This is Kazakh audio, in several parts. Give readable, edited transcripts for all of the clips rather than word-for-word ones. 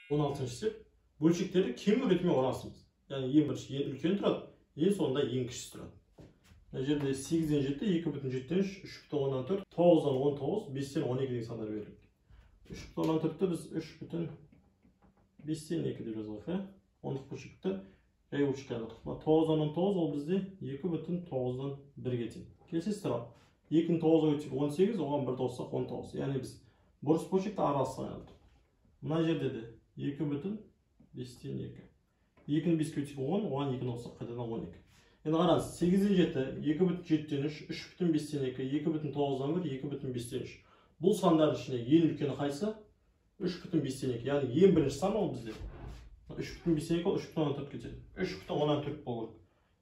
16-шы бөлшектерді кем ретімен орналастырамыз. Яғни ең бірінші ең үлкен тұрады, ең соңында ең кішісі тұрады. Мына жерде 8-ден 7, 2,7-ден 3, 3,4, 9-дан 19, 5-тен 12 деген сандар беріледі. 3,4-ті біз 3,5-тен 2 деп жазайық, ондық бөлшекті жай бөлшекке айналдырдық. 9-дан 19 ол бізде 2,9-дан 1-ге тең. Келесіздер ал. 2-ні 9-ға өтсек 18, оған 1 қоссақ 19. Яғни біз бұрыс бөлшекті араласына айналдырдық. Мына жерде де 2,5-тен 2. 2-ні 5-ке өтсек 10, оған 2-ні қоссақ қайтадан 12. Енді қараңыз, 8-ден 7, 2,7-ден 3, 3,5-тен 2, 2,9-дан 1, 2,5-тен 3. Бұл сандардың ішінде ең үлкені қайсы? 3,5-тен 2. Яғни ең бірінші сан ол бізде. 3,5-тен 2 ол 3,14 кетеді. 3,14 болу керек.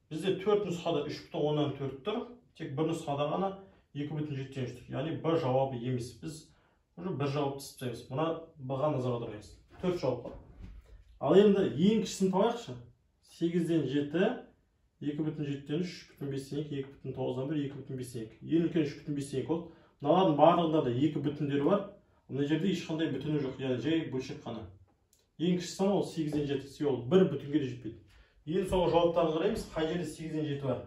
Бізде 4 нұсқада 3,14 тұр, тек бір нұсқада ғана 2,7-тен 3 тұр. Яғни бір жауабы емес. Біз бір жауапты тастаймыз. Мұна бұған назар аударыңыз. 4 жауап бар. Ал енді ең кішісін табайықшы. 8-ден 7, 2,7-ден 3, 3,5-тен 2, 2,9-дан 1, 2,5-тен 2. Ең үлкен 3,5-тен 2 болды. Мыналардың барлығында да 2 бүтіндері бар. Мына жерде ешқандай бүтіні жоқ, яғни жай бөлшек қана. Ең кіші сан ол 8-ден 7, ол бір бүтінге де жетпейді. Ең соңғы жауаптарын қараймыз, қай жерде 8-ден 7 бар.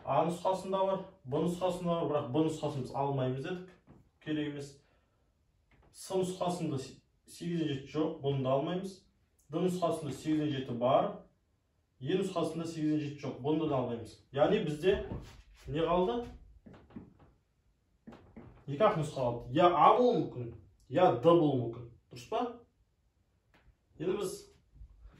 А нұсқасында бар, Б нұсқасында бар, бірақ Б нұсқасын біз алмаймыз дедік, керек емес. С нұсқасында 8-ден 7 жоқ, бұны да алмаймыз. Д нұсқасында 8-ден 7 бар, Е нұсқасында 8-ден 7 жоқ, бұны да алмаймыз. Яғни бізде не қалды? Екі-ақ нұсқа қалды. Я А болуы мүмкін, я Д болуы мүмкін. Дұрыс па? Енді біз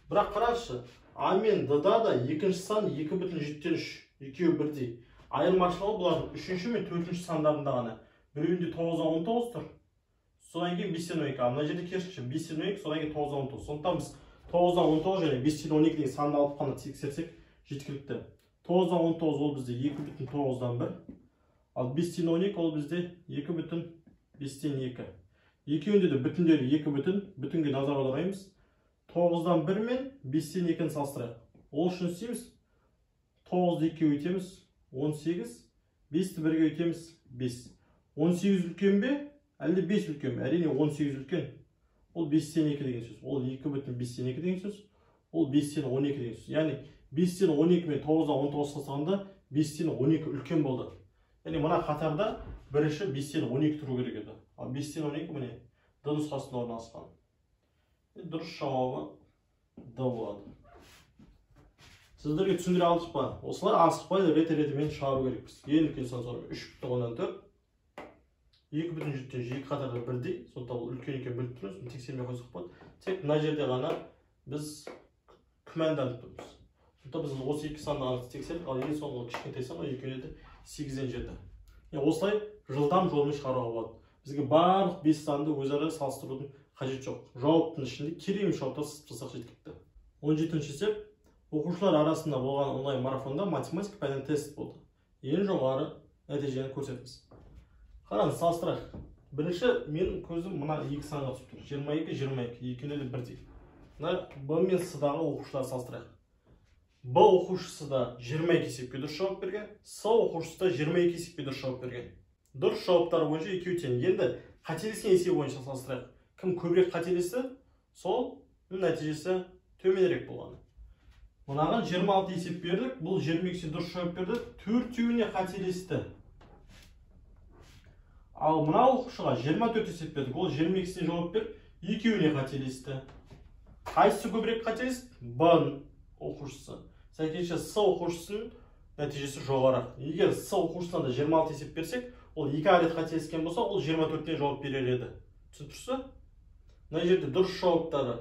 бірақ қараңызшы, А мен Д-да да екінші сан 2,7-тен 3, екеуі бірдей. Айырмашылығы бұлардың үшінші мен төртінші сандарында ғана. Біреуінде 9-дан 19 тұр. Содан кейін 5-тен 12. Мына жерде керісінше 5-тен 12, содан кейін 9-дан 19. Сондықтан біз 9-дан 19 және 5-тен 12 деген санды алып қана тексерсек жеткілікті. 9-дан 19 ол бізде 2,9-дан 1. Ал 5-тен 12 ол бізде 2,5-тен 2. Екеуінде де бүтіндері 2 бүтінге назар аударайымыз. 9-дан 1 мен 5-тен 2-ні салыстырайық. Ол үшін істейміз. 9-ды 2-ге өтеміз 18, 5-ті 1-ге өтеміз 5. 18 үлкен бе? Әлде 5 үлкен бе? Әрине 18 үлкен. Ол 5-тен 2 деген сөз. Ол 2,5-тен 2 деген сөз. Ол 5-тен 12 деген сөз. Яғни 5-тен 12 мен 9-дан 19 салыстырғанда 5-тен 12 үлкен болды. Яғни мына қатарда бірінші 5-тен 12 тұру керек еді. Ал 5-тен 12 міне Д нұсқасында орналасқан. Дұрыс жауабы Д болады. Сіздерге түсіндіре алдық па? Осылай асықпайды реті-ретімен шығару керекпіз. Ең үлкен сан соны 3,14, 2,7-тен 2 қатарда бірдей. Сондықтан бұл үлкен екен біліп тұрмыз. Тексермей қойсақ болады. Тек мына жерде ғана біз күмәнданып тұрмыз. Сондықтан біз осы екі санды ғана тексердік, ал ең соңғы кішкентай сан екеуінде де 8-ден 7. Осылай жылдам жолмен шығаруға болады. Бізге барлық 5 санды өзара салыстырудың қажет жоқ. Жауаптың ішінде керемет жауаптар сызып жасақ жеткілікті. 17-ші есеп. Оқушылар арасында болған онлайн марафонда математика пәнінен тест болды. Ең жоғары нәтижені көрсетіңіз. Қараңыз, салыстырайық. Бірінші менің көзім мына екі санға түсіп тұр. 22, екеуінде де бірдей. Мына Б мен С-дағы оқушылар салыстырайық. Б оқушысы да 22 есепке дұрыс жауап берген, С оқушысы да 22 есепке дұрыс жауап берген. Дұрыс жауаптары бойынша екеуі тең. Енді қателескен есеп бойынша салыстырайық. Кім көбірек қателесті, сол нәтижесі төменірек болғаны. Мынаған 26 есеп бердік, бұл 22-се дұрыс жауап берді, 4-еуіне қателесті. Ал мына оқушыға 24 есеп бердік, ол 22-сіне жауап беріп, 2-еуіне қателесті. Қайсысы көбірек қателесті? Б оқушысы. Сәйкесінше С оқушысының нәтижесі жоғары. Егер С оқушысына да 26 есеп берсек, ол 2 рет қателескен болса, ол 24-не жауап берер еді. Түсіндірсіз? Мына жерде дұрыс жауаптары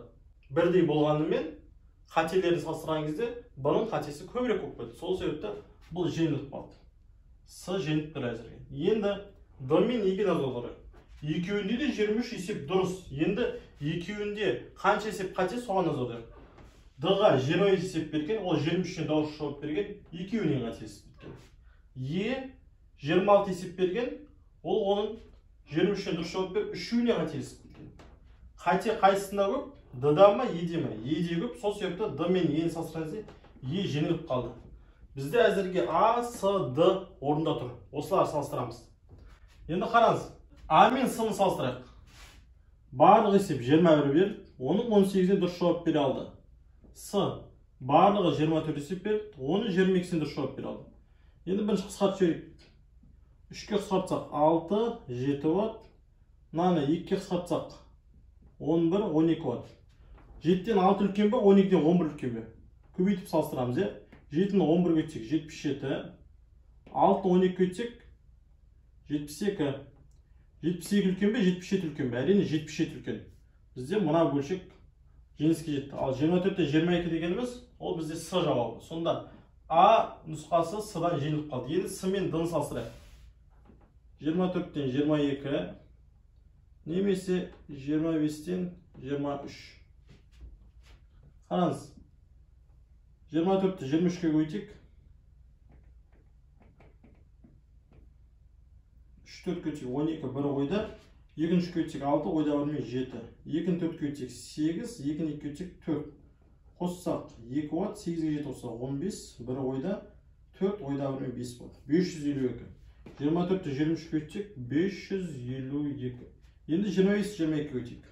бірдей болғанымен, қателерін салыстырған кезде бұның қатесі көбірек болып кетті. Сол себепті бұл жеңіліп қалды. С жеңіп тұр әзірге. Енді Д мен Е-ге назар аударайық. Екеуінде де 23 есеп дұрыс. Енді екеуінде қанша есеп қате, соған назар аударайық. Д-ға 20 есеп берген, ол 23-не дұрыс жауап берген, екеуінен қателесіп кеткен. Е 26 есеп берген, ол оның 23-не дұрыс жауап беріп, 3-еуіне қателесіп кеткен. Қате қайсысында көп? Д-да ма, Е-де ма? Е-де көп, сол себепті Д мен Е-ні салыстырғанда Е жеңіліп қалды. Бізде әзірге А, С, Д орында тұр. Осылар салыстырамыз. Енді қараңыз, А мен С-ны салыстырайық. барлық есеп 21 берді, оның 18'e дұрыс жауап бере алды. С барлығы 24 есеп берді, оның 22'сіне дұрыс жауап бере алды. Енді бірінші қысқартып жіберейік. 3-ке қысқартсақ 6, 7 болады. Мынаны 2-ке қысқартсақ 11, 12 болады. 7-тен 6 үлкен бе, 12-ден 11 үлкен бе? Көбейтіп салыстырамыз, е? 7-ні 11 өтсек 77, 6-ні 12 өтсек 72. 72 үлкен бе, 77 үлкен бе? Әрине 77 үлкен. Бізде мына бөлшек жеңіске жетті. Ал 24-тен 22 дегеніміз, ол бізде С жауабы. Сонда А нұсқасы С-дан жеңіліп қалды. Енді С мен Д-ны салыстырайық. 24-тен 22 немесе 25-тен 23. Қараңыз. 24-ті 23-ке көйтейік. 3-4 көйтейік 12, 1 ойда. 2-ші көйтейік 6, ойда өрмен 7. 2-ні 4 көйтейік 8, 2-ні 2 көйтейік 4. Қоссақ 2 болады, 8-ге 7 olsa 15, 1 ойда, 4 ойда өрмен 5 болады. 552. 24-ті 23 көйтейік 552. Енді 25-22 көйтейік.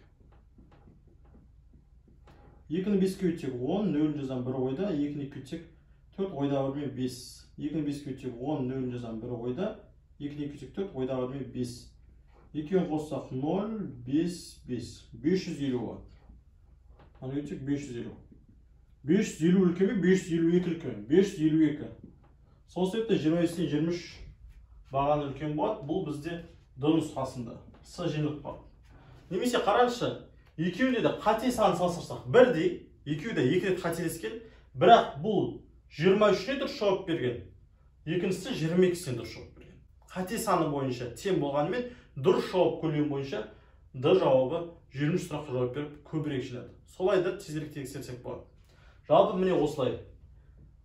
2-ні 5 көйтейік 10, 0 жазам 1 ойда, 2-ні 2 көйтейік 4 ойда өрмен 5. 2-ні 5 көйтейік 10, 0 жазам 1 ойда, 2-ні 2 көйтейік 4 ойда өрмен 5. 2-ні қоссақ 0, 5, 5. 550 болады. Аны өтсек 550. 550 үлкен бе, 552 үлкен. 552. Сол себепті 25-тен 23 бағаны үлкен болады. Бұл бізде Д нұсқасында. С жеңіліп қалды. Немесе қараңызшы, екеуінде де қате санын салыстырсақ, бірдей, екеуі де 2 рет қателескен, бірақ бұл 23-не дұрыс жауап берген, екіншісі 22-сіне дұрыс жауап берген. Қате саны бойынша тең болғанымен, дұрыс жауап көлемі бойынша Д жауабы 23 сұраққа жауап беріп көбірек жинады. Солайда тезірек тексерсек болады. Жалпы міне осылай.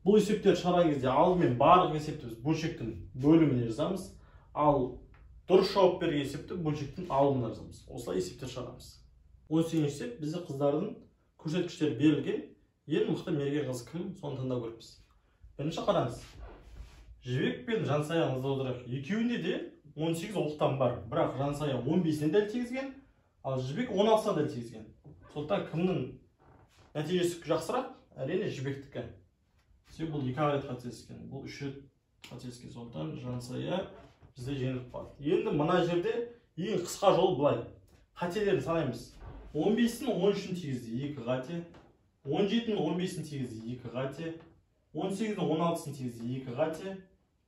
Бұл есептер шығарған кезде алдымен барлық есепті біз бөлшектің бөліміне жазамыз, ал дұрыс жауап берген есепті бөлшектің алымына жазамыз. Осылай есептер шығарамыз. 18-ші есеп бізде қыздардың көрсеткіштері берілген, ең мықты мерген қыз кім, соны таңдау керекпіз. Бірінші қараңыз. Жібек пен Жансая назар екеуінде де 18 оқтан бар, бірақ Жансая 15-іне дәл тигізген, ал Жібек 16-ына дәл тигізген. Сондықтан кімнің нәтижесі жақсырақ? Әрине Жібектікі. Себебі бұл 2 рет қателескен, бұл 3 рет қателескен. Сондықтан Жансая бізде жеңіліп қалды. Енді мына жерде ең қысқа жол былай. Қателерін санаймыз. 15-ін 13-ін тигізді 2 қате, 17-ін 15-ін тигізді 2 қате, 18-ін 16-ын тигізді 2 қате,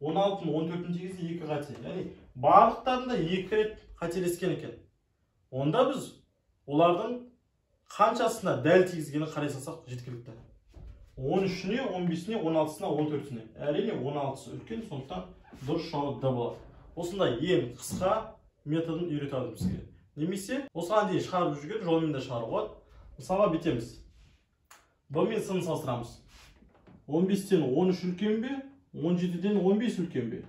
16-ын 14-ін тигізді 2 қате. Яғни барлықтарында 2 рет қателескен екен. Онда біз олардың қаншасына дәл тигізгені қарай салсақ жеткілікті. 13-іне, 15-іне, 16-сына, 14-іне. Әрине 16-сы үлкен, сондықтан дұрыс жауап Д болады. Осындай ең қысқа методын үйретеді бізге. Немесе осыған дейін шығарып жүрген жолмен де шығарып болады. Мысалға бүйтеміз. Б мен С-ны салыстырамыз. 15-тен 13 үлкен бе, 17-ден 15 үлкен бе?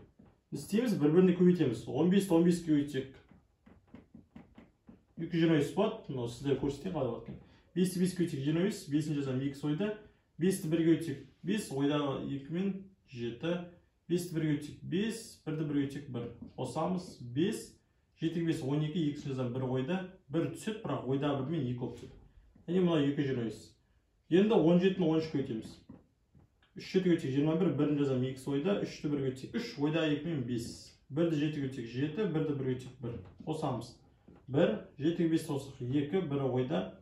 Істейміз, бір-біріне көбейтеміз. 15-ті 15-ке көбейтсек 220 болады. Сіздер көрсетейін қалай болады екен. 5-ті 5-ке көбейтсек 25, 5-ін жазам 2 ойда. 5-ті 1-ге көбейтсек 5, ойдағы 2 мен 7. 5-ті 1-ге көбейтсек 5, 1-ді 1-ге көбейтсек 1. Қосамыз 5, 7-ге 5, 12, 2-сін жазам 1 ойда. 1 түседі, бірақ ойда 1 мен 2 болып түседі. Яғни мына 220. Енді 17-ні 13-ке көбейтеміз. 3-ті көбейтсек 21, 1-ін жазам 2 ойда. 3-ті 1-ге көбейтсек 3, ойда 2 мен 5. 1-ді 7-ге көбейтсек 7, 1-ді 1-ге көбейтсек 1. Қосамыз 1, 7-ге 5 қоссақ 2, 1-і ойда.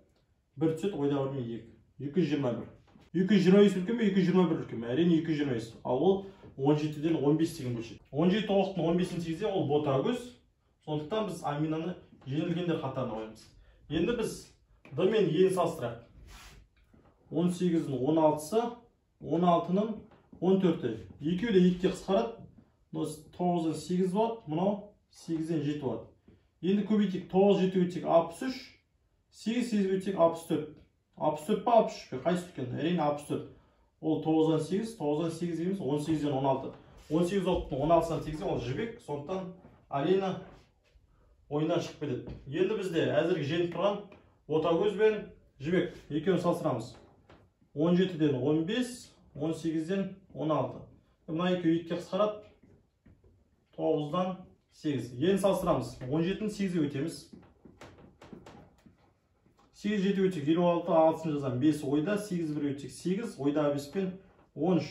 1 түседі, ойда 1 мен 2. 221. 220 үлкен бе, 221 үлкен бе? Әрине 220. Ал ол 17-ден 15 деген бөлшек. 17 оқтың 15-ін тигізсе ол ботагөз. Сондықтан біз аминаны жеңілгендер қатарына қоямыз. Енді біз Д мен Е-ні салыстырайық. 18-дің 16-сы, 16-ның 14-і. Екеуі де 2-ге қысқарады. 9-дан 8 болады, мынау 8-ден 7 болады. Енді көбейтейік. 9-7 көбейтсек 63, 8-8 көбейтсек 64. 64 па 63 пе? Қайсы үлкен? Әрине 64. Ол 9-дан 8, 9-дан 8 дейміз, 18-ден 16. 18 оқтың 16-дан 8 ол Жібек, сондықтан Алина ойыннан шығып кетеді. Енді бізде әзірге жеңіп тұрған Ботагөз бен Жібек екеуін салыстырамыз. 17-ден 15, 18-ден 16. Мына екеуі 2-ге қысқарады. 9-дан 8. Енді салыстырамыз. 17-ні 8-ге өтеміз. 8 7 өтсек 56, 6-сын жазам 5 ойда, 8 1 өтсек 8, ойда 5 пен 13.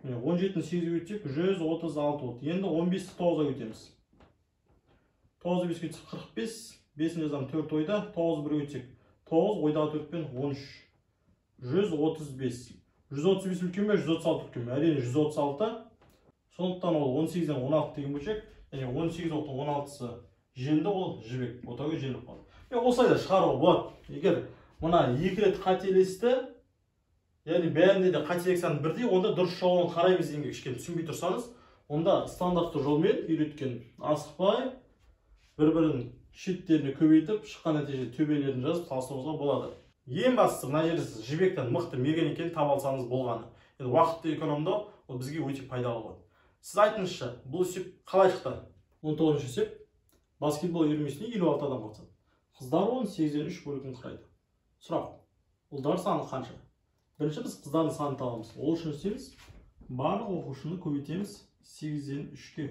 17-ні 8 өтсек 136 болды. Енді 15-ті 9-ға өтеміз. 9-ды 5 өтсек 45, 5-ін жазам 4 ойда, 9 1 өтсек 9, ойдағы 4 пен 13. 135. 135 үлкен бе, 136 үлкен бе? Әрине 136. Сондықтан ол 18-ден 16 деген бөлшек, және 18 оқтың 16-сы жеңді, ол жібек. Отауға жеңіп қалды. Осылай да шығаруға болады. Егер мына 2 рет қателесті, яғни бәрінде де қателік саны бірдей, онда дұрыс жауабын қараймыз дегенге кішкене түсінбей тұрсаңыз, онда стандартты жолмен үйреткен асықпай, бір-бірін шеттеріне көбейтіп, шыққан нәтиже төбелерін жазып салыстыруға болады. Ең бастысы мына жерде сіз жібектен мықты мерген екенін таба алсаңыз болғаны. Енді уақытты экономдау ол бізге өте пайдалы болады. Сіз айтыңызшы, бұл есеп қалай шықты? 19-ші есеп. Баскетбол үйірмесіне 56 адам қатысады. Қыздар 18-ден 3 бөлігін құрайды. Сұрақ, ұлдар саны қанша? Бірінші біз қыздардың санын табамыз. Ол үшін істейміз, барлық оқушыны көбейтеміз 8-ден 3-ке.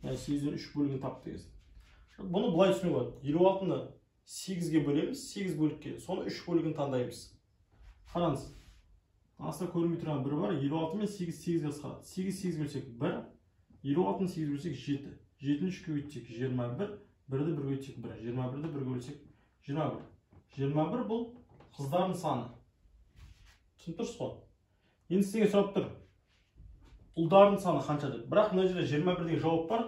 Яғни 8-ден 3 бөлігін тап дегіз. Бұны былай түсінуге болады. 56-ны 8-ге бөлеміз, 8 бөлікке. Соны 3 бөлігін таңдаймыз. Қараңыз. Аста көрінбей тұрған бір бар. 56 мен 8 8-ге қысқарады. 8 8 бөлсек 1, 56-ны 8 бөлсек 7. 7-ні 3-ке өтсек 21, 1-ді 1-ге өтсек 1, 21-ді 1-ге бөлсек 21. 21 бұл қыздардың саны. Түсініп тұрсыз ғой? Енді сізге сұрап тұр. Ұлдардың саны қанша деп. Бірақ мына жерде 21 деген жауап бар.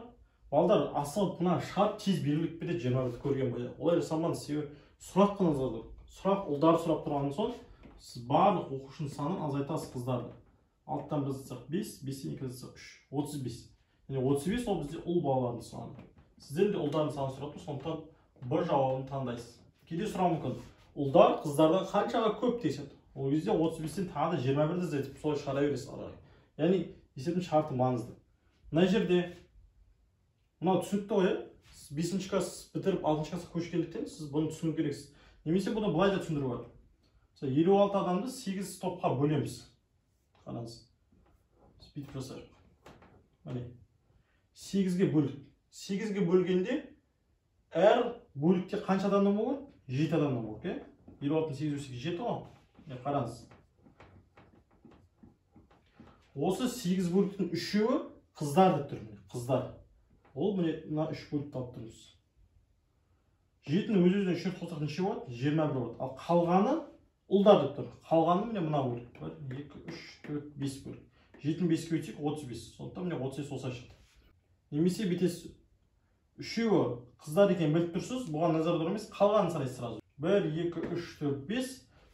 Балдар асығып мына шығарып тез белгілеп кетеді 21-ді көрген бойда. Олай жасамаңыз, себебі сұрақ қана жазады. Сұрақ ұлдарды сұрап тұрғаннан соң сіз барлық оқушының санын азайтасыз қыздарды. Алттан біз жазсақ 5, 5-тен 2 жазсақ 3, 35. Яғни 35 ол бізде ұл балалардың саны. Сізден де ұлдардың саны сұрап тұр, сондықтан бір жауабын таңдайсыз. Кейде сұрау мүмкін. Ұлдар қыздардан қаншаға көп деседі. Ол кезде 35-тен тағы да 21-ді іздетіп, солай шығара бересіз араға. Яғни есептің шарты маңызды. Мына жерде мынау түсінікті ғой, 5-ші класс бітіріп 6-ші классқа көшкендіктен сіз бұны түсіну керексіз. Немесе бұны былай да түсіндіру бар. 56 адамды 8 топқа бөлеміз. Қараңыз. Бүйтіп жасайық. Міне. 8-ге бөлдік. 8-ге бөлгенде әр бөлікте қанша адамнан болады? 7 адамнан болады, 56-ны 8 бөлсек 7 ғой. Қараңыз. Осы 8 бөліктің 3-еуі қыздар деп тұр. Қыздар. Ол міне 3 бөлікті алып тұрмыз. 7-ні өз-өзінен 3 қосақ неше болады? 21 болады. Ал қалғаны ұлдар деп тұр. Қалғаны міне мына бөлік. 2, 3, 4, 5 бөлік. 7-ні 5-ке өтсек 35. Сондықтан міне 35 осылай шықты. Немесе бүйтесіз. 3-еуі қыздар екенін біліп тұрсыз, бұған назар аудармайсыз, қалғанын санайсыз сразу. 1, 2, 3, 4, 5,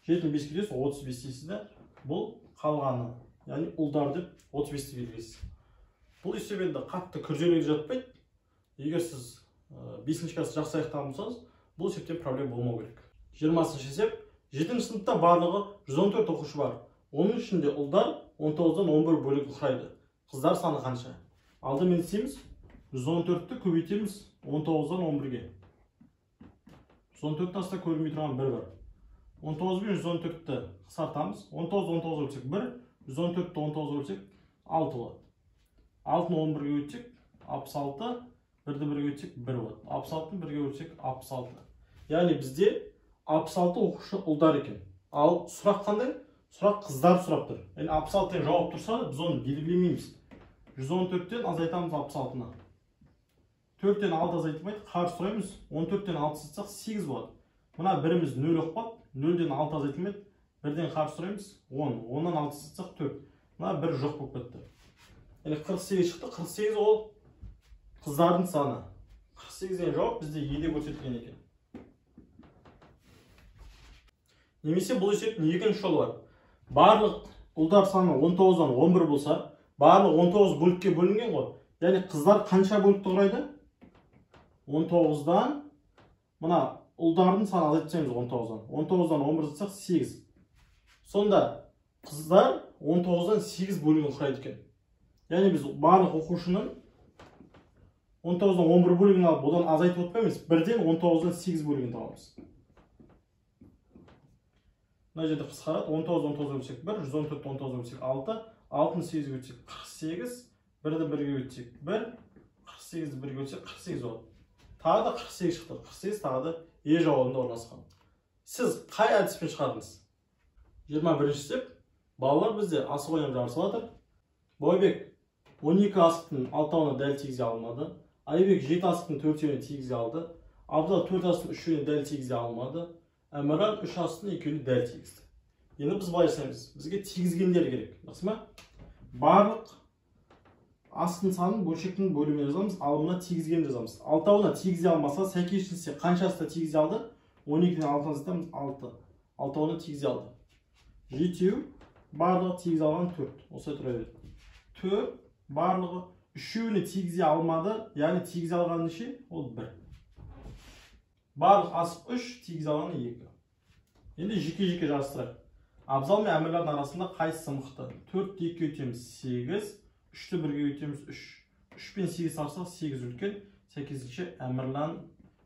7-ні 5-ке өтсек 35 дейсіз де. Бұл қалғаны. Яғни ұлдар деп 35-ті белгілейсіз. Бұл есеп енді қатты күрделігі жатпайды. Егер сіз 5-ші класты жақсы аяқтаған болсаңыз, бұл есептен проблема болмау керек. 20-ші есеп. 7-ші сыныпта барлығы 114 оқушы бар. Оның ішінде ұлдар 19-дан 11 бөлігін құрайды. Қыздар саны қанша? Алдымен істейміз. 114-ті көбейтеміз 19-дан 11-ге. 114-ті аста көрінбей тұрған 1 бар. 19 мен 114-ті қысқартамыз. 19-19-ға бөлсек 1, 114-ті 19-ға бөлсек 6 болады. 6-ны 11-ге өтсек 66, 1-ді 1-ге өтсек 1 болады. 66-ны 1-ге бөлсек 66. Яғни бізде 66 оқушы ұлдар екен. Ал сұрақ қандай? Сұрақ қыздар сұрап тұр. Яғни 66-тен жауап тұрса, біз оны белгілемейміз. 114-тен азайтамыз 66-ны. 4-тен 6 азайтылмайды, қарсы сұраймыз. 14-тен 6 азайтсақ 8 болады. Мына біріміз 0 оқпады, 0-ден 6 азайтылмайды, 1-ден қарсы сұраймыз 10. 10-нан 6 азайтсақ 4. Мына 1 жоқ болып кетті. Яғни 48 шықты. 48 ол қыздардың саны. 48-ден жауап бізде еде көрсетілген екен. Немесе бұл есептің екінші жолы бар. Барлық ұлдар саны 19-дан 11 болса, барлық 19 бөлікке бөлінген ғой. Яғни қыздар қанша бөлікті құрайды? 19-дан, мына ұлдардың саны азайтсаңыз 19-дан. 19-дан 11 азайтсақ 8. Сонда қыздар 19-дан 8 бөлігін құрайды екен. Яғни біз барлық оқушының 19-дан 11 бөлігін алып, одан азайтып отпаймыз. 1-ден 19-дан 8 бөлігін табамыз. Мына жерде қысқарады. 19-19-ға бөлсек 1, 114-19-ға бөлсек 6, 6-ны 8-ге өтсек 48, 1-ді 1-ге өтсек 1, 48-ді 1-ге өтсек 48 болады. Тағы да 48 шықты. 48 тағы да е жауабында орналасқан. Siz qay әдіспен шығардыңыз? 21-ші сеп. Балалар бізде асық ойнап жарысып жатыр. Бойбек 12 асықтың 6-ына дәл тигізе алмады. Айбек 7 асықтың 4-іне тигізе алды. Абзал 4 асықтың 3-іне дәл тигізе алмады. Әміран 3 асықтың 2-іне дәл тигізді. Енді біз былай жасаймыз. Бізге тигізгендер керек. Жақсы ма? Барлық астың санын бөлшектің бөліміне жазамыз, алымына тигізген жазамыз. 6-ына тигізе алмаса, сәйкесінше қаншасына тигізе алды? 12-ден 6-ны азайтамыз, 6. 6-ына тигізе алды. Жетеу, барлығы тигізе алған 4. Осылай тұра береді. 4, барлығы 3-іне тигізе алмады, яғни тигізе алған неше? Ол 1. Барлық асық 3, тигізе алған 2. Енді жеке-жеке жарыстырайық. Абзал мен әмірлердің арасында қайсысы мықты? 4-ті 2 өтеміз 8, 3-ті 1-ге өтеміз 3. 3 пен 8 салсақ 8 үлкен, 8-ші әмірлан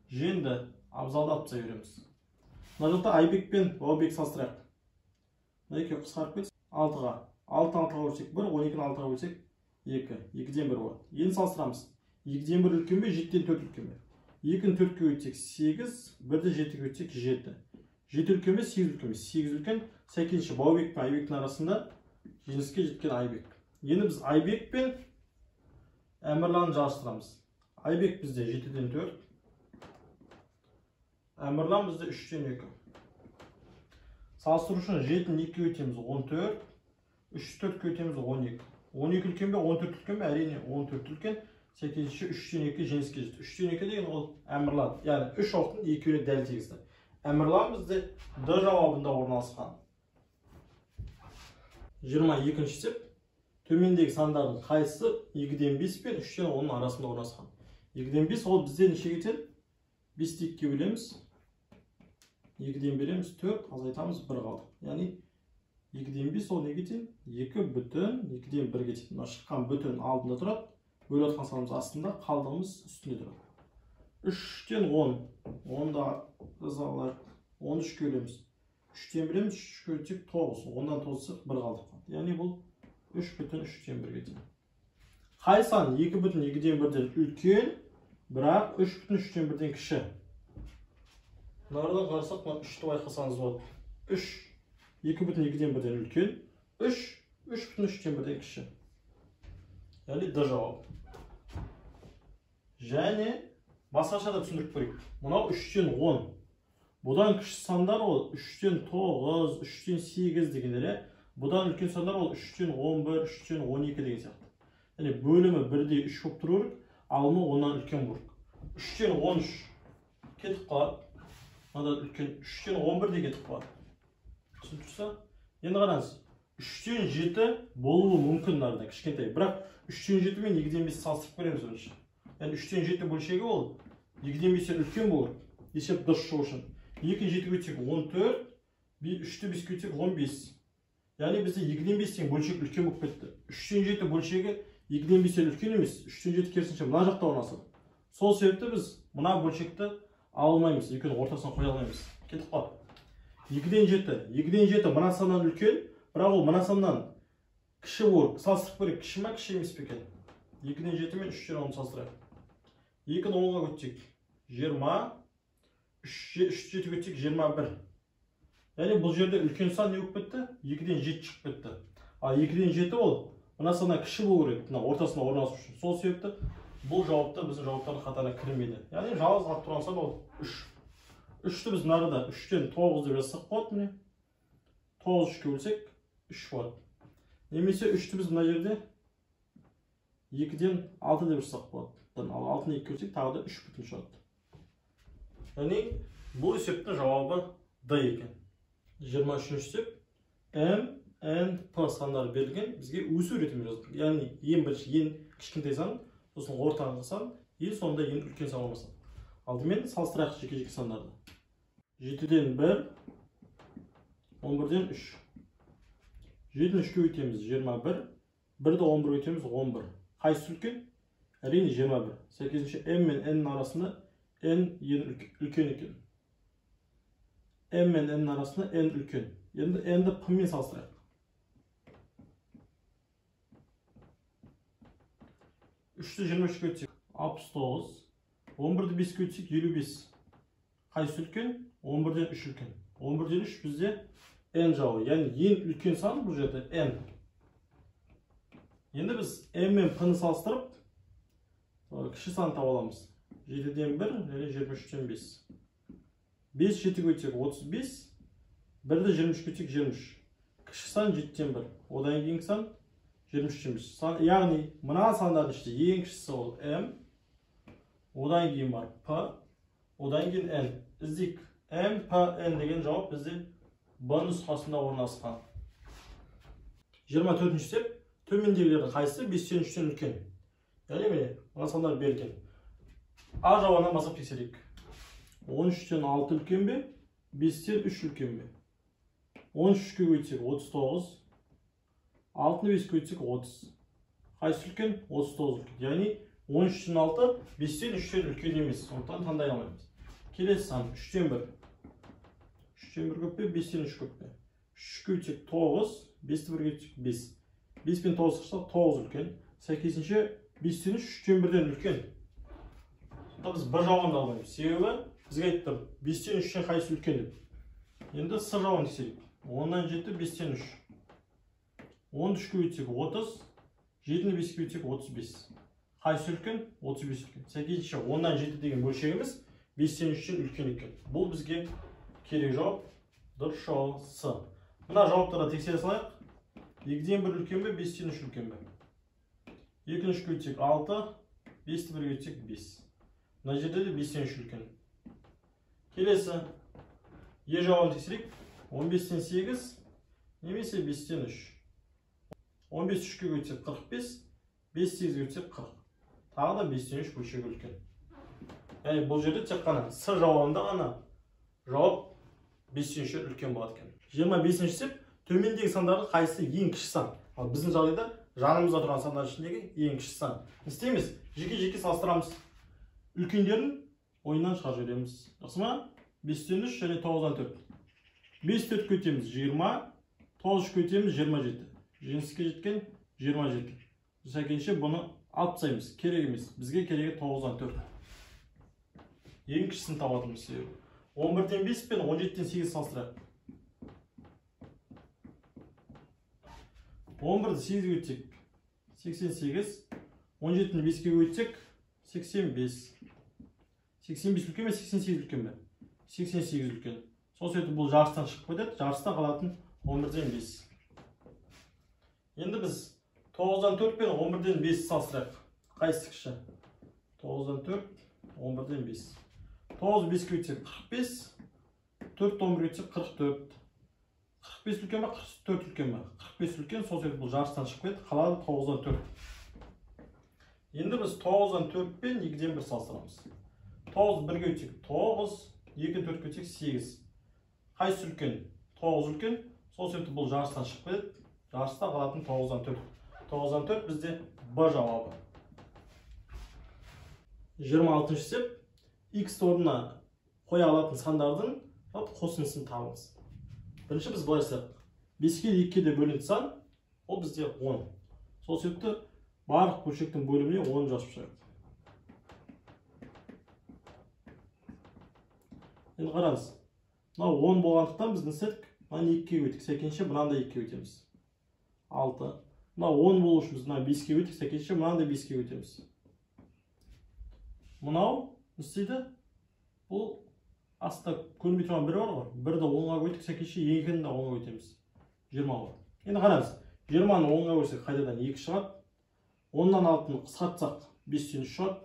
жеңді. Абзалды алып тастай береміз. Мына жақта Айбек пен Баубек салыстырайық. Мына екеуі қысқарып кетсін. 6-ға. 6-ны 6-ға бөлсек 1, 12-ні 6-ға бөлсек 2. 2-ден 1 болады. Енді салыстырамыз. 2-ден 1 үлкен бе, 7-ден 4 үлкен бе? 2-ні 4-ге өтсек 8, 1-ді 7-ге өтсек 7. 7 үлкен бе, 8 үлкен бе? 8 үлкен. Сәйкесінше Баубек пен Айбектің арасында жеңіске жеткен Айбек. Енді біз Айбек пен Әмірланды жарыстырамыз. Айбек бізде 7-ден 4. Әмірлан бізде 3-ден 2. Салыстыру үшін 7-ні 2 өтеміз 14. 3-ті 4-ке өтеміз 12. 12 үлкен бе, 14 үлкен бе? Әрине 14 үлкен. Сәйкесінше 3-ден 2 жеңіске жетті. 3-ден 2 деген ол Әмірлан. Яғни 3 оқтың 2-іне дәл тигізді. Әмірлан бізде Д жауабында орналасқан. 22-ші сеп. Төмендегі сандардың қайсысы 2-ден 5 пен 3-ден 10-ның арасында орналасқан. 2-ден 5 ол бізде неше кетеді? 5-ті 2-ге бөлеміз. 2-ден береміз 4, азайтамыз 1 қалды. Яғни 2-ден 5 ол не кетеді? 2 бүтін 2-ден 1 кетеді. Мына шыққан бүтін алдында тұрады. Бөліп жатқан санымыз астында, қалдығымыз үстінде тұрады. 3-ден 10. 10-да жазалар 13-ке бөлеміз. 3-ден береміз, 3-ке өтсек 9. 10-дан 9-сық 1 қалды. Яғни бұл 3 бүтін 3-ден 1 кетеді. Қай сан 2 бүтін 2-ден 1-ден үлкен, бірақ 3 бүтін 3-ден 1-ден кіші. Нардан қарасақ, 3-ті байқасаңыз болады. 3 2 бүтін 2-ден 1-ден үлкен, 3 бүтін 3-ден 1-ден кіші. Яғни Д жауап. Және басқаша да түсіндіріп көрейік. Мынау 3-ден 10. Бұдан кіші сандар ол 3-ден 9, 3-ден 8 дегендер. Бұдан үлкен сандар ол 3-ден 11, 3-ден 12 деген сияқты. Яғни бөлімі 1-де 3 болып тұру керек, алымы оннан үлкен болу керек. 3-ден 13 кетіп қалады. Мынада үлкен 3-ден 11 де кетіп қалады. Түсініп тұрса? Енді қараңыз. 3-ден 7 болуы мүмкін нарда кішкентай. Бірақ 3-ден 7 мен 2-ден 5 салыстырып көреміз бірінші. Яғни 3-ден 7 бөлшегі ол 2-ден 5 үлкен болу керек. Есеп дұрыс шығу үшін. 2-ні 7-ге өтсек 14, 3-ті 5-ге өтсек 15. Яғни бізде 2-ден 5 деген бөлшек үлкен болып кетті. 3-ден 7 бөлшегі 2-ден 5 үлкен емес. 3-ден 7 керісінше мына жақта орналасады. Сол себепті біз мына бөлшекті алмаймыз. Екеуінің ортасына қоя алмаймыз. Кетіп қалды. 2-ден 7 мына саннан үлкен, бірақ ол мына саннан кіші болып салыстырып көрейік. Кіші ме, кіші емес пе екен? 2-ден 7 мен 3-ден 10 салыстырайық. 2-ні 10-ға өтсек 20, 3-ті 7-ге өтсек 21. Яғни бұл жерде үлкен сан не болып кетті? 2-ден 7 шығып кетті. А 2-ден 7 ол мына саннан кіші болу керек, ортасына орналасу үшін. Сол себепті бұл жауапта біздің жауаптардың қатарына кірмейді. Яғни жалғыз қалып тұрған сан ол 3. 3-ті біз нарада 3-ден 9 деп жазсақ болады, міне. 9 3-ке бөлсек 3 болады. Немесе 3-ті біз мына жерде 2-ден 6 деп жазсақ болады. Ал 6-ны 2-ке бөлсек тағы да 3 бүтін шығады. Яғни бұл есептің жауабы Д екен. 23-ші есеп. М, Н, П сандары берілген, бізге өсу ретімен жаздық. Яғни ең бірінші ең кішкентай сан, сосын ортаңғы сан, ең соңында ең үлкен сан болмаса. Алдымен салыстырайық жеке-жеке сандарды. 7-ден 1, 11-ден 3. 7-ні 3-ке өтеміз 21, 1-ді 11-ге өтеміз 11. Қайсысы үлкен? Әрине 21. Сәйкесінше М мен N арасында N ең үлкен екен. М мен N арасында N үлкен. Енді N-ді P мен салыстырайық. 3-ті 23-ке өтсек 69, 11-ді 5-ке өтсек 55. Қайсы үлкен? 11-ден 3 үлкен. 11'ден 3 бізде n жауабы. Яғни ең үлкен сан бұл жерде n. Енді біз m мен p-ны салыстырып, кіші сан таба аламыз. 7-ден 1, және 23-тен 5. 5 7-ге өтсек 35, 1-ді 23-ге өтсек 23. Кіші сан 7-ден 1. Одан кейінгі сан 23-тен 5. Яғни мына сандардың ішінде ең кішісі ол m, одан кейін бар p, одан кейін n. Іздейік. m, p, n деген жауап бізде b нұсқасында орналасқан. 24-ші есеп. Төмендегілердің қайсысы 5-тен 3-тен үлкен? Яғни міне, мына сандар берілген. А жауабынан басып тексерейік. 13-тен 6 үлкен бе? 5-тен 3 үлкен бе? 13-ке өтсек 39, 6-ны 5-ке өтсек 30. Қайсы үлкен? 39 үлкен. Яғни 13-тен 6 5-тен 3-тен үлкен емес. Сондықтан таңдай алмаймыз. Келесі сан 3-тен 1. 3-тен 1 көп пе? 5-тен 3 көп пе? 3-ке өтсек 9, 5-ті 1-ге өтсек 5. 5 пен 9 қысақ 9 үлкен. Сәйкесінше 5-тен 3-тен 1-ден үлкен. Сонда біз бір жауабын алмаймыз. Себебі бізге айтты 5-тен 3-тен қайсы үлкен деп. Енді с жауабын тексерейік. 10-нан 7 5-тен 3. 13-ке өтсек 30, 7-ні 5-ке өтсек 35. Қайсы үлкен? 35 үлкен. Сәйкесінше 10-нан 7 деген бөлшегіміз 5-тен 3-тен үлкен екен. Бұл бізге керек жауап. Дұрыс жауап с. Мына жауаптарды тексере салайық. 2-ден 1 үлкен бе, 5-тен 3 үлкен бе? 2-ні 3-ке өтсек 6, 5-ті 1-ге өтсек 5. Мына жерде де 5-тен 3 үлкен. Келесі, е жауабын тексерейік. 15-тен 8, немесе 5-тен 3. 15 3-ке өтсек 45, 5-8-ге өтсек 40. Тағы да 5-тен 3 бөлшегі үлкен. Яғни бұл жерде тек қана с жауабында ғана жауап 5-тен 3 үлкен болады екен. 25-ші есеп. Төмендегі сандардың қайсысы ең кіші сан? Ал біздің жағдайда жанымызда тұрған сандар ішіндегі ең кіші сан. Не істейміз? Жеке-жеке салыстырамыз. Үлкендерін ойыннан шығарып жібереміз. Жақсы ма? 5-тен 3 және 9-дан 4. 5 4-ке өтеміз 20, 9-ке өтеміз 27. Жеңіске жеткен 27. Сәйкесінше бұны алып тастаймыз. Керек емес. Бізге керегі 9-дан 4. Ең кішісін табатынымыз себебі. 11-ден 5 пен 17-ден 8 салыстырайық. 11-ді 8-ге өтсек 88, 17-ні 5-ге өтсек 85. 85 үлкен бе, 88 үлкен бе? 88 үлкен. Сол себепті бұл жарыстан шығып кетеді. Жарыста қалатын 11-ден 5. Енді біз 9-дан 4 пен 11-ден 5 салыстырайық. Қайсысы кіші? 9-дан 4, 11-ден 5. 9 5-ге өтсек 45, 4 11-ге өтсек 44. 45 үлкен бе, 44 үлкен бе? 45 үлкен, сол себепті бұл жарыстан шығып кетті. Қалады 9-дан 4. Енді біз 9-дан 4 пен 2-ден 1 салыстырамыз. 9 1-ге өтсек 9, 2 4-ге өтсек 8. Қайсы үлкен? 9 үлкен, сол себепті бұл жарыстан шығып кетті. Жарыста қалатын 9-дан 4. 9-дан 4 бізде Б жауабы. 26-ші есеп. X орнына қоя алатын сандардың қосындысын табыңыз. Бірінші біз былай істедік. 5-ке 2-ке де бөлінген сан, ол бізде 10. Сол себепті барлық бөлшектің бөліміне 10 жазып шығайық. Енді қараңыз. Мынау 10 болғандықтан біз не істедік? Мынаны 2-ке өттік, сәйкесінше мынандай 2-ке өтеміз. 6. Мынау 10 болу үшін біз мына 5-ке өттік, сәйкесінше мынандай 5-ке өтеміз. Мынау не істейді? Бұл астында көрінбей тұрған бірі бар ғой. Бірді 10-ға өттік, сәйкесінше екіні де 10-ға өтеміз. 20 болады. Енді қараңыз. 20-ны 10-ға өтсек қайтадан 2 шығады. 10-нан 6-ны қысқартсақ 5-тен 3 шығады.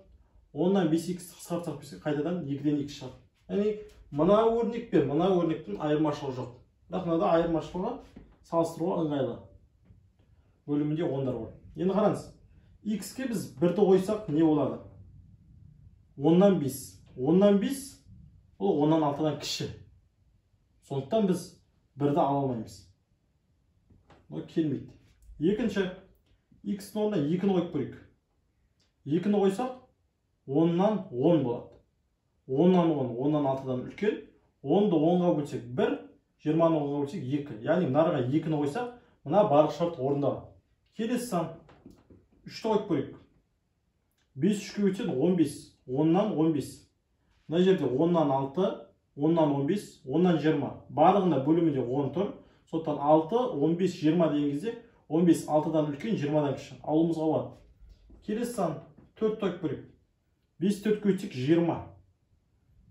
10-нан 5-ті қысқартсақ қайтадан 2-ден 2 шығады. Яғни мына өрнек пен мына өрнектің айырмашылығы жоқ. Бірақ мынада айырмашылығы салыстыруға ыңғайлы. Бөлімінде 10-дар бар. Енді қараңыз. X-ке біз 1-ді қойсақ не болады? 10-нан 5. 10-нан 5 бұл 10-нан 6-дан кіші. Сондықтан біз 1-ді ала алмаймыз. Бұл келмейді. Екінші, X-ның орнына 2-ні қойып көрейік. 2-ні қойсақ 10-нан 10 болады. 10-нан 10, 10-нан 6-дан үлкен. 10-ды 10-ға бөлсек 1, 20-ны 10-ға бөлсек 2. Яғни мынаға 2-ні қойсақ, мына барлық шарт орындалады. Келесі сан 3-ті қойып көрейік. 5 3-ке өтсек 15, 10-нан 15. Мына жерде 10-нан 6, 10-нан 15, 10-нан 20. Барлығында бөлімінде 10 тұр. Сондықтан 6, 15, 20 деген кезде 15 6-дан үлкен, 20-дан кіші. Ауылымызға болады. Келесі сан 4 тойып көрейік. 5 4-ке өтсек 20.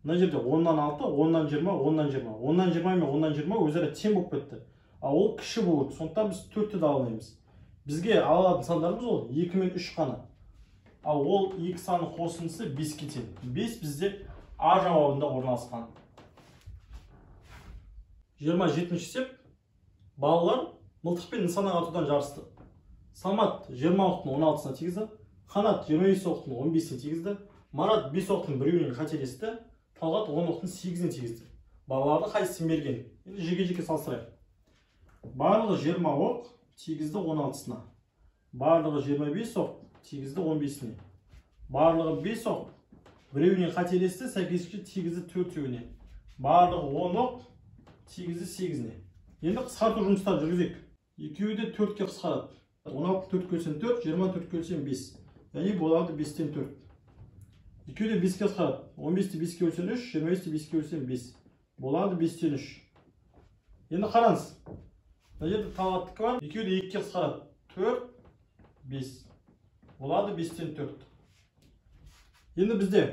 Мына жерде 10-нан 6, 10-нан 20, 10-нан 20. 10-нан 20 мен 10-нан 20 өзара тең болып кетті. Ал ол кіші болып, сондықтан біз 4-ті де алмаймыз. Бізге алатын сандарымыз ол 2 мен 3 қана. Ал ол 2 санның қосындысы 5-ке тең. 5 бізде А жауабында орналасқан. 27-ші есеп. Балалар мылтықпен нысанаға атудан жарысты. Самат 20 оқтың 16-сына тигізді. Қанат 25 оқтың 15-сіне тигізді. Марат 5 оқтың біреуінен қателесті. Талғат 10 оқтың 8-іне тигізді. Балаларды қайсысы мерген? Енді жеке-жеке салыстырайық. Барлығы 20 оқ тигізді 16-сына. Барлығы 25 оқ тигізді 15-сіне. Барлығы 5 оқ біреуінен қателесті, сәйкесінше тигізді 4-еуіне. Барлығы 10 оқ тигізді 8-іне. Енді қысқарту жұмыстарын жүргізейік. Екеуі де 4-ке қысқарады. 16 4 көлсен 4, 24 көлсен 5. Яғни болады 5-тен 4. Екеуі де 5-ке қысқарады. 15-те 5-ке өлсен 3, 25-те 5-ке өлсен 5. Болады 5-тен 3. Енді қараңыз. Мына жерде талғаттікі бар. Екеуі де 2-ке қысқарады. 4, 5. Болады 5-тен 4. Енді бізде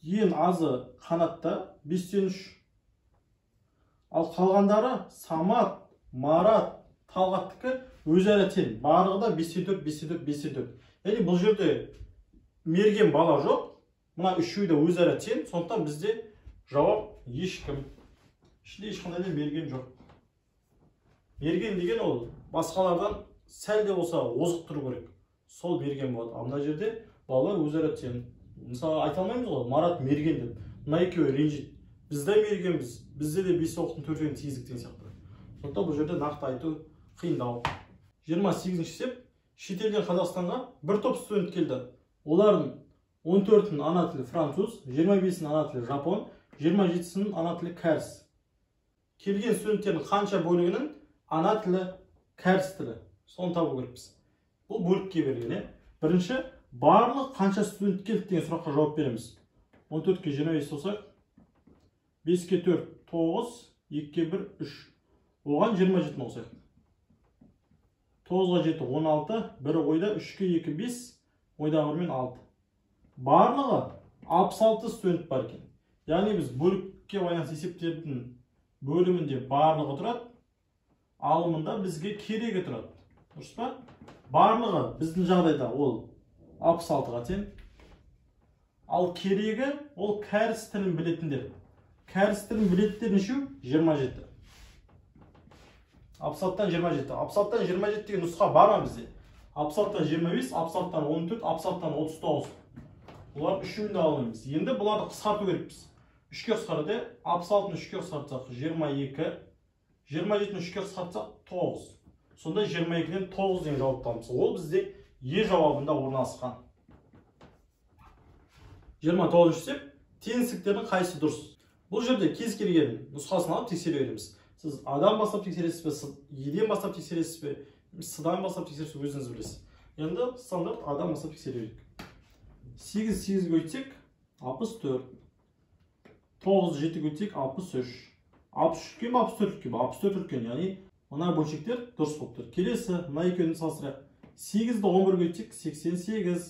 ең азы қанатта 5-тен 3. Ал қалғандары Самат, Марат, Талғаттікі өзара тең. Барлығы да 5-тен 4, 5-тен 4, 5-тен 4. Яғни бұл жерде мерген бала жоқ. Мына үшеуі де өзара тең. Сондықтан бізде жауап ешкім. Ішінде ешқандай да мерген жоқ. Мерген деген ол басқалардан сәл де болса озық тұру керек. Сол мерген болады. Ал мына жерде балалар өзара тең. Мысалы айта алмаймыз ғой, Марат мерген деп. Мына екеуі ренжиді. Біз де мергенбіз. Бізде де 5 оқтың 4-ін тигіздік деген сияқты. Сондықтан бұл жерде нақты айту қиындау. 28-ші есеп. Шетелден Қазақстанға бір топ студент келді. Олардың 14-інің ана тілі француз, 25-інің ана тілі жапон, 27-інің ана тілі кәріс. Келген студенттердің қанша бөлігінің ана тілі кәріс тілі? Соны табу керекпіз. Бұл бөлікке берілген. Бірінші, барлық қанша студент келді деген сұраққа жауап береміз. 14-ке 25 болсақ, 5-ке 4, 9, 2-ке 1, 3. Оған 27 болсақ. 9-ға 7, 16, 1 ойда, 3-ке 2, 5, ойда 1 мен 6. Барлығы 66 студент бар екен. Яғни біз бөлікке байланысты есептердің бөлімінде барлығы тұрады, алымында бізге керегі тұрады. Дұрыс па? Барлығы біздің жағдайда ол 66-ға тең. Ал керегі ол кәріс тілін білетіндер. Кәріс тілін білетіндер нешеу? 27. Абсалттан 27. Абсалттан 27 деген нұсқа бар ма бізде? Абсалттан 25, абсалттан 14, абсалттан 39. Бұлар үшеуінде алынымыз. Енді бұларды қысқарту керекпіз. 3-ке қысқарды, абсалттын 3-ке қысқартсақ 22, 27-ні 3-ке қысқартсақ 9. Сонда 22-ден 9 деген жауап табамыз. Ол бізде Е жауабында орналасқан. 29-ші есеп. Теңсіздіктердің қайсысы дұрыс? Бұл жерде кез келген нұсқасын алып тексере береміз. Сіз адам бастап тексересіз бе, еден бастап тексересіз бе, сыдан бастап тексересіз, өзіңіз білесіз. Енді стандарт адам бастап тексере берейік. 8 8-ге өтсек 64. 9 7-ге өтсек 63. 63 үлкен, 64 үлкен, 64 үлкен. Яғни мына бөлшектер дұрыс болып тұр. Келесі мына екеуін салыстырайық. 8-ді 11-ге өтсек 88.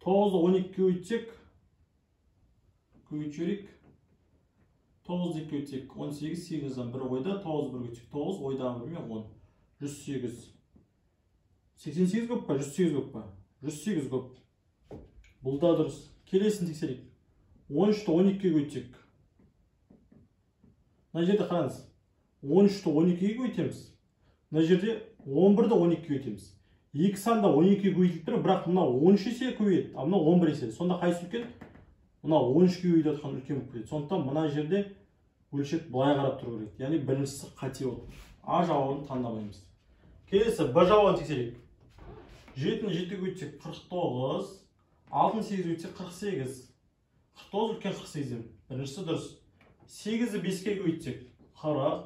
9-ды 12-ге өтсек көбейтіп 9 2-ге өтсек 18, 8-дан 1 ойда, 9 1-ге өтсек 9, ойдан 1 мен 10. 108. 88 көп па? 108 көп па? 108 көп. Бұл да дұрыс. Келесін тексерейік. 13-ті 12-ге өтсек. Мына жерде қараңыз. 13-ті 12-ге өтеміз. Мына жерде 11-ді 12-ге өтеміз. Екі санда 12-ге көбейтіліп тұр, бірақ мына 13 есе көбейеді, а мына 11 есе. Сонда қайсы үлкен? Мына 13-ге көбейіп жатқан үлкен болып келеді. Сондықтан мына жерде бөлшек былай қарап тұру керек. Яғни біріншісі қате болды. А жауабын таңдамаймыз. Келесі Б жауабын тексерейік. 7-ні 7-ге өтсек 49, 6-ны 8-ге өтсек 48. 49 үлкен 48-ден. Біріншісі дұрыс. 8-ді 5-ге өтсек 40,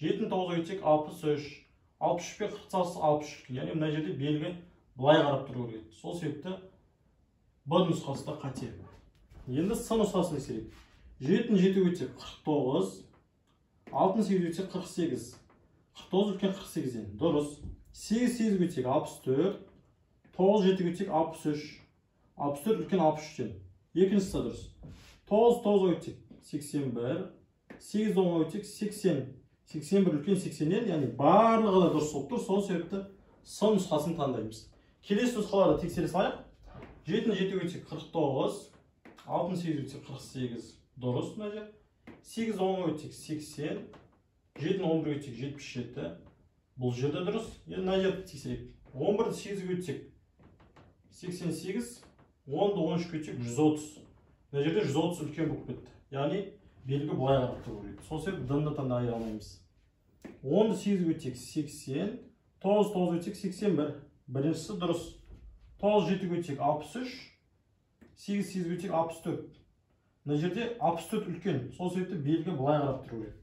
7-ні 9-ға өтсек 63, 63 пен 40 салса 63 үлкен. Яғни мына жерде белгі былай қарап тұру керек. Сол себепті Б нұсқасы да қате. Енді С нұсқасын тексерейік. 7-ні 7-ге бөлсек 49, 6-ны 8-ге бөлсек 48. 49 үлкен 48-ден. Дұрыс. 8-8-ге бөлсек 64, 9-7-ге бөлсек 63. 64 үлкен 63-ден. Екіншісі дұрыс. 9-9-ға бөлсек 81, 8-10-ға бөлсек 80. 81 үлкен 80-ден, яғни барлығы да дұрыс болып тұр. Сол себепті С нұсқасын таңдаймыз. Келесі нұсқаларды тексере салайық. 7-ні 7-ге бөлсек 49, 6-ны 8-ге бөлсек 48. Дұрыс мына жер. 8-10-ға бөлсек 80, 7-ні 11-ге бөлсек 77. Бұл жерде дұрыс. Енді мына жерді тексерейік. 11-ді 8-ге бөлсек 88, 10-ды 13-ге бөлсек 130. Мына жерде 130 үлкен болып кетті. Яғни белгі былай қарап тұру керек. Сол себепті Д-ны таңдай алмаймыз. 10-ды 8-ге бөлсек 80, 9-9-ға бөлсек 81. Біріншісі дұрыс. 9-7-ге бөлсек 63, 8-8-ге бөлсек 64. Мына жерде 64 үлкен. Сол себепті белгі былай қарап тұру керек.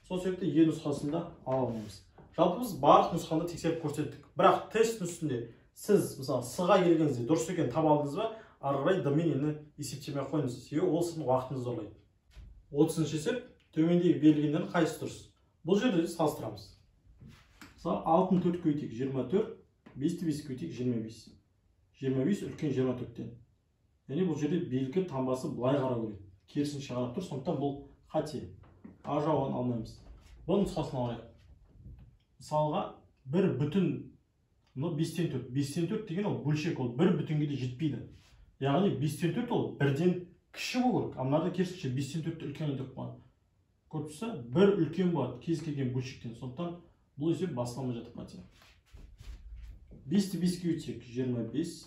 Сол себепті Е нұсқасында ала алмаймыз. Жалпы біз барлық нұсқаны тексеріп көрсеттік. Бірақ тесттің үстінде сіз мысалы С-ға келгеніңізде дұрыс екенін таба алдыңыз ба, ары қарай Д мен Е-ні есептемей қойыңыз. Себебі ол сіздің уақытыңызды зорлайды. 30-шы есеп, төмендегі берілгендердің қайсысы дұрыс? Бұл жерде салыстырамыз. Мысалы 6-ны 4-ге бөлсек 24, 5-ті 5-ге бөлсек 25. 25 үлкен 24-тен. Яғни бұл жерде белгі таңбасы былай қарау керек. Керісінше қарап тұр, сондықтан бұл қате. А жауабын алмаймыз. Бұл нұсқасын алайық. Мысалға 1 бүтін 5-тен 4. 5-тен 4 деген ол бөлшек, ол 1 бүтінге де жетпейді. Яғни 5-тен 4 ол 1-ден кіші болу керек. Мынада керісінше 5-тен 4 үлкен етіп қойған. Көріп тұрса 1 үлкен болады кез келген бөлшектен. Сондықтан бұл есеп басылмай жатып қате. 5-ті 5-ге бөлсек 25,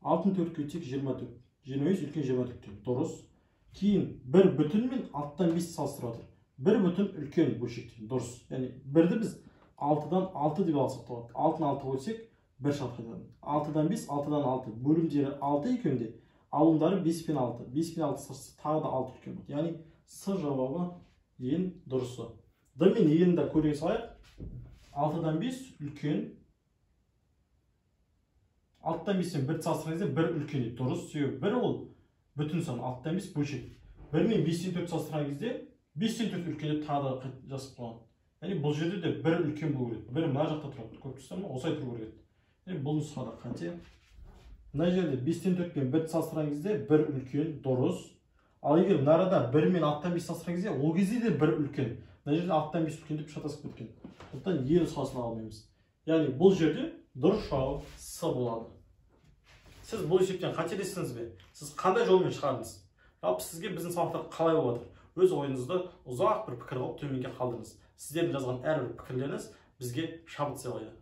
6-ны 4-ге бөлсек 24. 25 үлкен 24-тен. Дұрыс. Кейін 1 бүтін мен 6-тан 5 салыстырып отыр. 1 бүтін үлкен бөлшектен. Дұрыс. Яғни 1-ді біз 6-дан 6 деп алсақ болады. 6-ны 6-ға бөлсек 1 шарт қайтады. 6-дан 5, 6-дан 6. Бөлімдері 6 екеуінде, алымдары 5 пен 6. 5 пен 6 салыстырса тағы да 6 үлкен болады. Яғни С жауабы ең дұрысы. Д мен Е-ні де көре салайық. 6-дан 5 үлкен. 6-дан 5-тен 1 салыстырған кезде 1 үлкен дейді. Дұрыс. Себебі 1 ол бүтін сан, 6-дан 5 бөлшек. 1 мен 5-тен 4 салыстырған кезде 5-тен 4 үлкен деп тағы да жазып қойған. Яғни бұл жерде де 1 үлкен болу керек. 1 мына жақта тұрады. Көріп тұрсыздар ма? Осылай тұру керек. Яғни бұл нұсқада қате. Мына жерде 5-тен 4 пен 1 салыстырған кезде 1 үлкен, дұрыс. Ал егер мына арада 1 мен 6-тан 5 салыстырған кезде ол кезде де 1 үлкен. Мына жерде 6-тан 5 үлкен деп шатасып кеткен. Сондықтан Е нұсқасын алмаймыз. Яғни бұл жерде дұрыс жауап С болады. Сіз бұл есептен қателестіңіз бе? Сіз қандай жолмен шығардыңыз? Жалпы сізге біздің сабақтар қалай болып жатыр? Өз ойыңызды ұзақ бір пікір қылып төменге қалдырыңыз. Сіздердің жазған әрбір пікірлеріңіз бізге шабыт сыйлайды.